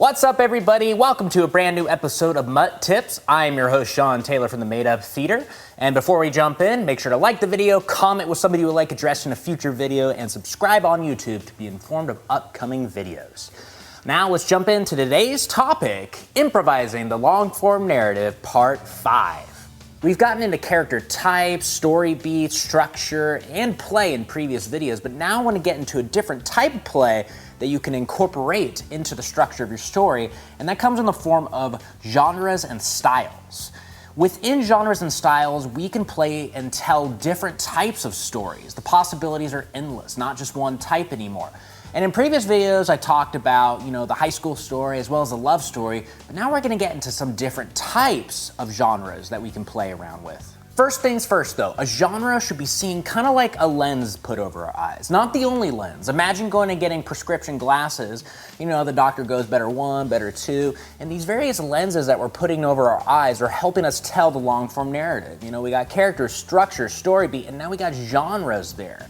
What's up, everybody? Welcome to a brand new episode of MUTTIPS. I'm your host, Sean Taylor from the Made Up Theater. And before we jump in, make sure to like the video, comment with somebody you would like addressed in a future video, and subscribe on YouTube to be informed of upcoming videos. Now let's jump into today's topic, improvising the long-form narrative, part 5. We've gotten into character types, story beats, structure, and play in previous videos, but now I want to get into a different type of play that you can incorporate into the structure of your story, and that comes in the form of genres and styles. Within genres and styles, we can play and tell different types of stories. The possibilities are endless, not just one type anymore. And in previous videos, I talked about, the high school story as well as the love story, but now we're gonna get into some different types of genres that we can play around with. First things first though, a genre should be seen kind of like a lens put over our eyes. Not the only lens. Imagine going and getting prescription glasses. The doctor goes better one, better two, and these various lenses that we're putting over our eyes are helping us tell the long form narrative. We got characters, structure, story beat, and now we got genres there.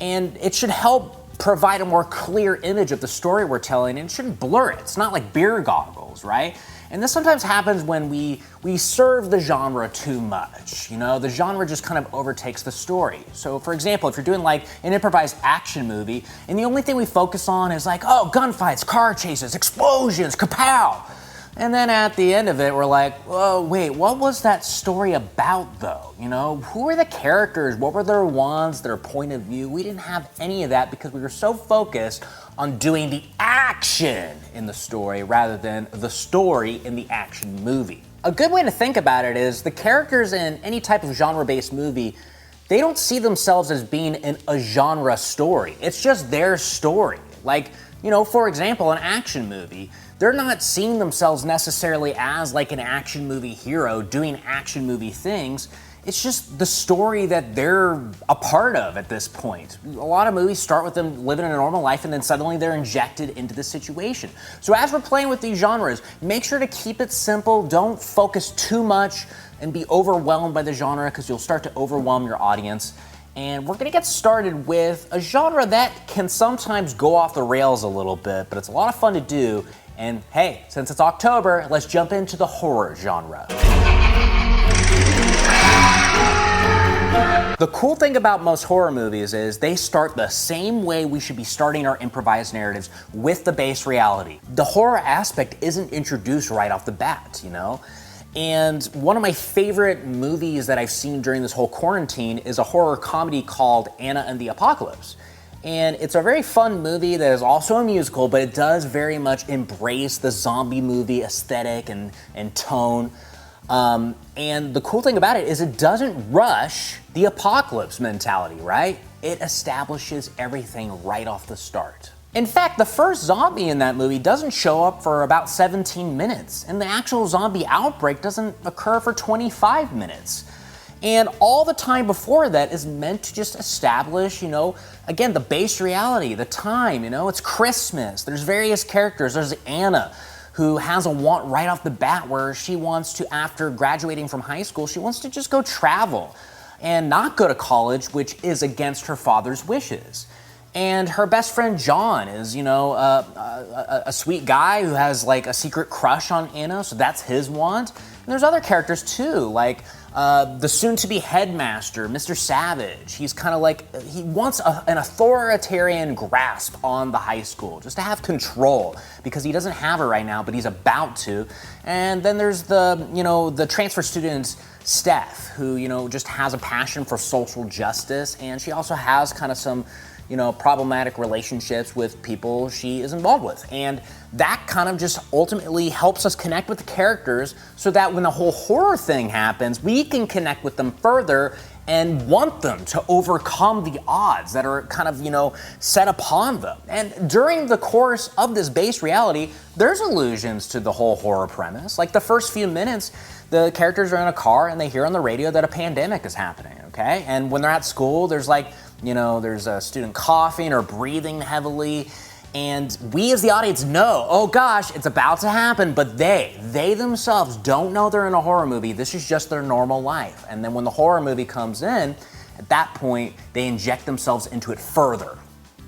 And it should help provide a more clear image of the story we're telling, and it shouldn't blur it. It's not like beer goggles, right? And this sometimes happens when we serve the genre too much. The genre just kind of overtakes the story. So for example, if you're doing like an improvised action movie, and the only thing we focus on is like, oh, gunfights, car chases, explosions, kapow. And then at the end of it, we're like, whoa, wait, what was that story about though? Who are the characters? What were their wants, their point of view? We didn't have any of that because we were so focused on doing the action in the story rather than the story in the action movie. A good way to think about it is the characters in any type of genre-based movie, they don't see themselves as being in a genre story. It's just their story. Like, for example, an action movie, they're not seeing themselves necessarily as like an action movie hero doing action movie things. It's just the story that they're a part of at this point. A lot of movies start with them living a normal life and then suddenly they're injected into the situation. So as we're playing with these genres, make sure to keep it simple. Don't focus too much and be overwhelmed by the genre because you'll start to overwhelm your audience. And we're gonna get started with a genre that can sometimes go off the rails a little bit, but it's a lot of fun to do. And hey, since it's October, let's jump into the horror genre. The cool thing about most horror movies is they start the same way we should be starting our improvised narratives, with the base reality. The horror aspect isn't introduced right off the bat, And one of my favorite movies that I've seen during this whole quarantine is a horror comedy called Anna and the Apocalypse. And it's a very fun movie that is also a musical, but it does very much embrace the zombie movie aesthetic and tone. And the cool thing about it is it doesn't rush the apocalypse mentality, right? It establishes everything right off the start. In fact, the first zombie in that movie doesn't show up for about 17 minutes, and the actual zombie outbreak doesn't occur for 25 minutes. And all the time before that is meant to just establish, again, the base reality, the time, it's Christmas. There's various characters. There's Anna, who has a want right off the bat where she wants to, after graduating from high school, she wants to just go travel and not go to college, which is against her father's wishes. And her best friend John is, a sweet guy who has like a secret crush on Anna, so that's his want. And there's other characters too, like the soon-to-be headmaster, Mr. Savage. He's kind of like, he wants an authoritarian grasp on the high school, just to have control, because he doesn't have it right now, but he's about to. And then there's the transfer student, Steph, who, just has a passion for social justice, and she also has kind of some problematic relationships with people she is involved with. And that kind of just ultimately helps us connect with the characters so that when the whole horror thing happens, we can connect with them further and want them to overcome the odds that are kind of, set upon them. And during the course of this base reality, there's allusions to the whole horror premise. Like the first few minutes, the characters are in a car and they hear on the radio that a pandemic is happening, okay? And when they're at school, there's there's a student coughing or breathing heavily, and we as the audience know, oh gosh, it's about to happen, but they themselves don't know they're in a horror movie. This is just their normal life. And then when the horror movie comes in, at that point, they inject themselves into it further.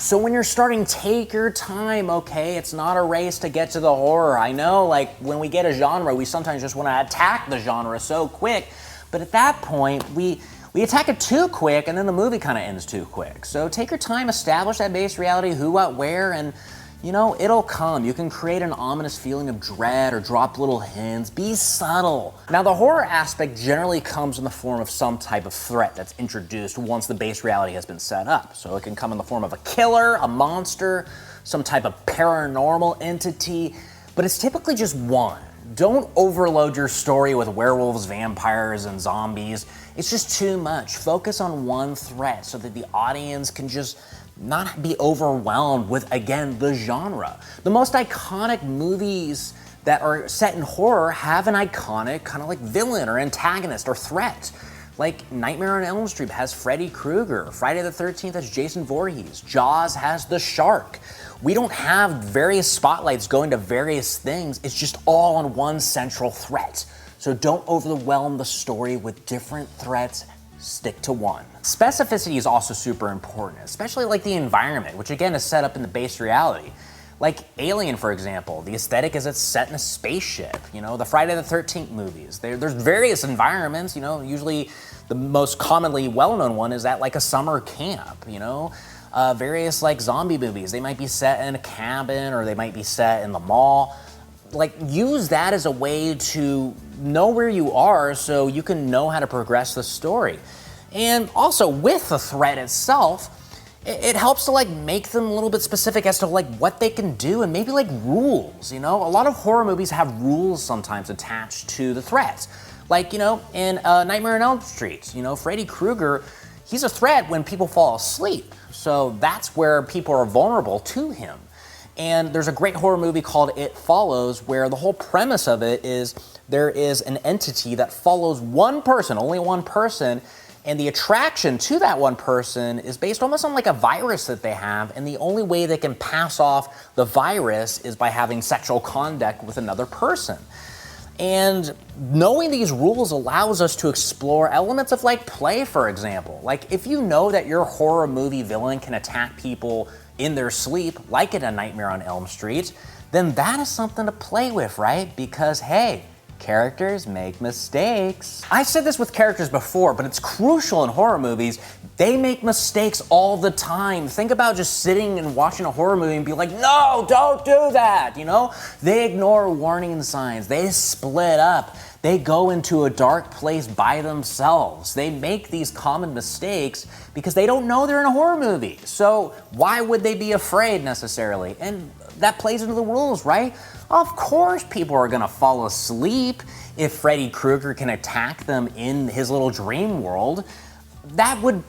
So when you're starting, take your time, okay? It's not a race to get to the horror. I know, like, when we get a genre, we sometimes just want to attack the genre so quick, but at that point, we attack it too quick, and then the movie kind of ends too quick. So take your time, establish that base reality, who, what, where, and you know, it'll come. You can create an ominous feeling of dread or drop little hints. Be subtle. Now, the horror aspect generally comes in the form of some type of threat that's introduced once the base reality has been set up. So it can come in the form of a killer, a monster, some type of paranormal entity, but it's typically just one. Don't overload your story with werewolves, vampires, and zombies. It's just too much. Focus on one threat so that the audience can just not be overwhelmed with, again, the genre. The most iconic movies that are set in horror have an iconic kind of like villain or antagonist or threat. Like Nightmare on Elm Street has Freddy Krueger, Friday the 13th has Jason Voorhees, Jaws has the shark. We don't have various spotlights going to various things, it's just all on one central threat. So don't overwhelm the story with different threats, stick to one. Specificity is also super important, especially like the environment, which again is set up in the base reality. Like Alien, for example, the aesthetic is it's set in a spaceship. You know, the Friday the 13th movies, there's various environments, you know, usually the most commonly well-known one is at like a summer camp, you know. Various like zombie movies, they might be set in a cabin or they might be set in the mall. Like, use that as a way to know where you are so you can know how to progress the story. And also with the threat itself, it helps to like make them a little bit specific as to like what they can do and maybe like rules, you know? A lot of horror movies have rules sometimes attached to the threats. Like, you know, in Nightmare on Elm Street, you know, Freddy Krueger, he's a threat when people fall asleep. So that's where people are vulnerable to him. And there's a great horror movie called It Follows where the whole premise of it is there is an entity that follows one person, only one person, and the attraction to that one person is based almost on like a virus that they have, and the only way they can pass off the virus is by having sexual contact with another person. And knowing these rules allows us to explore elements of like play, for example. Like if you know that your horror movie villain can attack people in their sleep, like in A Nightmare on Elm Street, then that is something to play with, right? Because hey, characters make mistakes. I said this with characters before, but it's crucial in horror movies. They make mistakes all the time. Think about just sitting and watching a horror movie and be like, no, don't do that, you know? They ignore warning signs, they split up, they go into a dark place by themselves. They make these common mistakes because they don't know they're in a horror movie. So why would they be afraid necessarily? And that plays into the rules, right? Of course people are gonna fall asleep if Freddy Krueger can attack them in his little dream world. That would,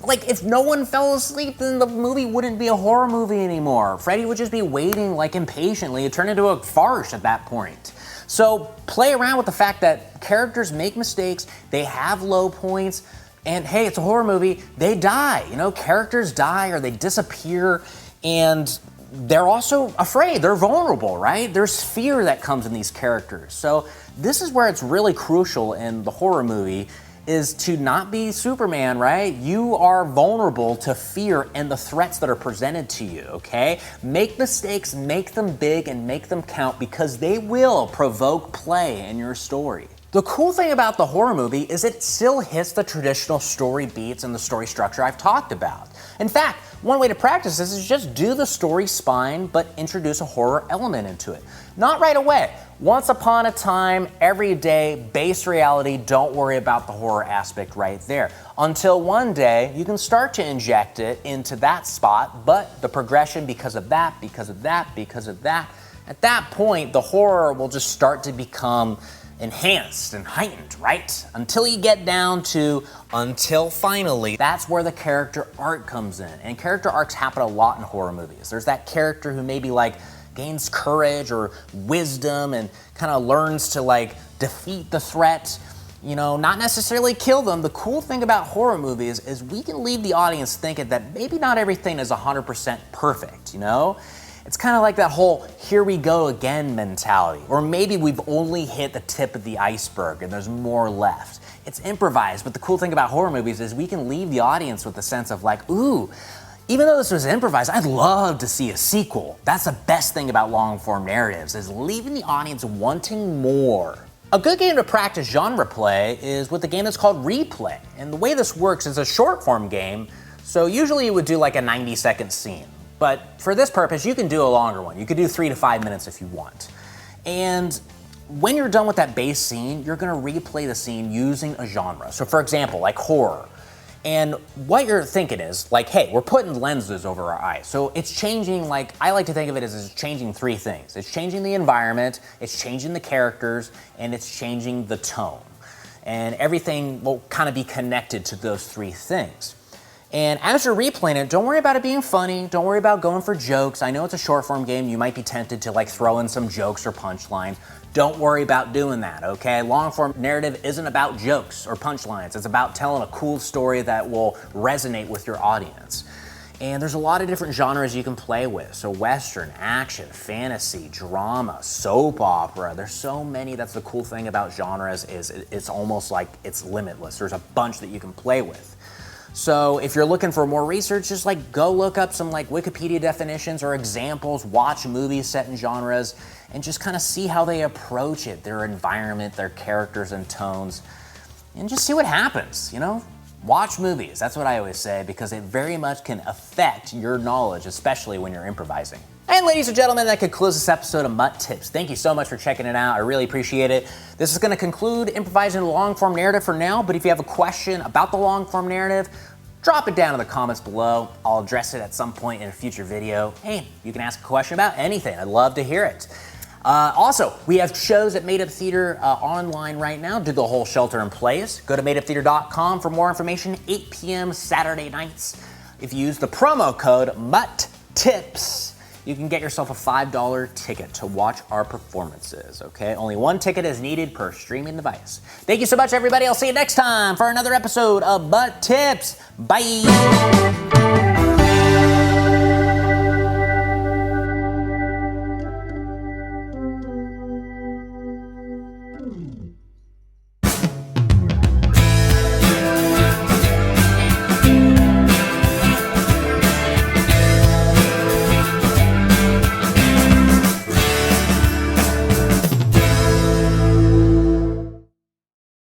like, if no one fell asleep, then the movie wouldn't be a horror movie anymore. Freddy would just be waiting, like, impatiently. It'd turn into a farce at that point. So play around with the fact that characters make mistakes, they have low points, and hey, it's a horror movie, they die. You know, characters die or they disappear, and they're also afraid, they're vulnerable, right? There's fear that comes in these characters. So this is where it's really crucial in the horror movie is to not be Superman, right? You are vulnerable to fear and the threats that are presented to you, okay? Make mistakes, make them big, and make them count because they will provoke play in your story. The cool thing about the horror movie is it still hits the traditional story beats and the story structure I've talked about. In fact, one way to practice this is just do the story spine, but introduce a horror element into it. Not right away. Once upon a time, every day, base reality, don't worry about the horror aspect right there. Until one day, you can start to inject it into that spot, but the progression because of that, because of that, because of that, at that point, the horror will just start to become enhanced and heightened, right? Until you get down to until finally. That's where the character arc comes in. And character arcs happen a lot in horror movies. There's that character who maybe like gains courage or wisdom and kind of learns to like defeat the threat, you know, not necessarily kill them. The cool thing about horror movies is we can leave the audience thinking that maybe not everything is 100% perfect, you know? It's kind of like that whole here we go again mentality. Or maybe we've only hit the tip of the iceberg and there's more left. It's improvised, but the cool thing about horror movies is we can leave the audience with a sense of like, ooh, Even though this was improvised, I'd love to see a sequel. That's the best thing about long-form narratives, is leaving the audience wanting more. A good game to practice genre play is with a game that's called Replay. And the way this works is a short-form game, so usually you would do like a 90-second scene. But for this purpose, you can do a longer one. You could do 3 to 5 minutes if you want. And when you're done with that base scene, you're gonna replay the scene using a genre. So for example, like horror. And what you're thinking is, like, hey, we're putting lenses over our eyes. So it's changing, like, I like to think of it as it's changing 3 things. It's changing the environment, it's changing the characters, and it's changing the tone. And everything will kind of be connected to those 3 things. And as you're replaying it, don't worry about it being funny. Don't worry about going for jokes. I know it's a short form game. You might be tempted to like throw in some jokes or punchlines. Don't worry about doing that, okay? Long form narrative isn't about jokes or punchlines. It's about telling a cool story that will resonate with your audience. And there's a lot of different genres you can play with. So Western, action, fantasy, drama, soap opera. There's so many. That's the cool thing about genres, is it's almost like it's limitless. There's a bunch that you can play with. So if you're looking for more research, just like go look up some like Wikipedia definitions or examples, watch movies set in genres, and just kind of see how they approach it, their environment, their characters and tones, and just see what happens, you know? Watch movies, that's what I always say, because it very much can affect your knowledge, especially when you're improvising. And ladies and gentlemen, that concludes this episode of MUT Tips. Thank you so much for checking it out. I really appreciate it. This is going to conclude improvising the long form narrative for now, but if you have a question about the long form narrative, drop it down in the comments below. I'll address it at some point in a future video. Hey, you can ask a question about anything. I'd love to hear it. Also, we have shows at Made Up Theater online right now. Do the whole shelter in place. Go to madeuptheater.com for more information. 8 p.m. Saturday nights. If you use the promo code MUTTIPS, you can get yourself a $5 ticket to watch our performances, okay? Only 1 ticket is needed per streaming device. Thank you so much, everybody. I'll see you next time for another episode of MUT Tips. Bye.